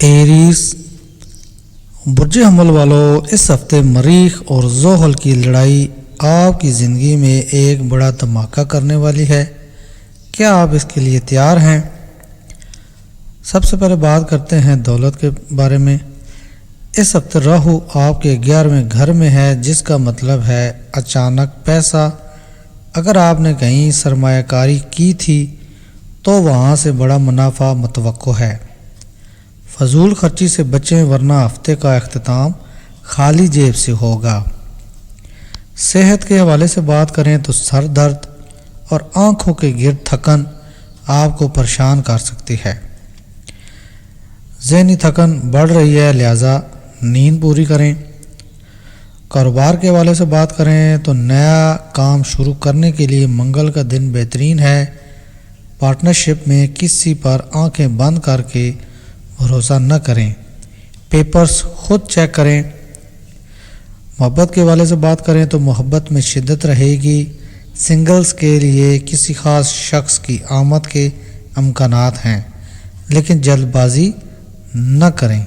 Arrays برج حمل والوں، اس ہفتے مریخ اور زحل کی لڑائی آپ کی زندگی میں ایک بڑا دھماکہ کرنے والی ہے۔ کیا آپ اس کے لیے تیار ہیں؟ سب سے پہلے بات کرتے ہیں دولت کے بارے میں۔ اس ہفتے راہو آپ کے 11ویں گھر میں ہے، جس کا مطلب ہے اچانک پیسہ۔ اگر آپ نے کہیں سرمایہ کاری کی تھی تو وہاں سے بڑا منافع متوقع ہے۔ فضول خرچی سے بچیں ورنہ ہفتے کا اختتام خالی جیب سے ہوگا۔ صحت کے حوالے سے بات کریں تو سر درد اور آنکھوں کے گرد تھکن آپ کو پریشان کر سکتی ہے۔ ذہنی تھکن بڑھ رہی ہے، لہذا نیند پوری کریں۔ کاروبار کے حوالے سے بات کریں تو نیا کام شروع کرنے کے لیے منگل کا دن بہترین ہے۔ پارٹنرشپ میں کسی پر آنکھیں بند کر کے بھروسہ نہ کریں، پیپرز خود چیک کریں۔ محبت کے حوالے سے بات کریں تو محبت میں شدت رہے گی۔ سنگلز کے لیے کسی خاص شخص کی آمد کے امکانات ہیں، لیکن جلد بازی نہ کریں۔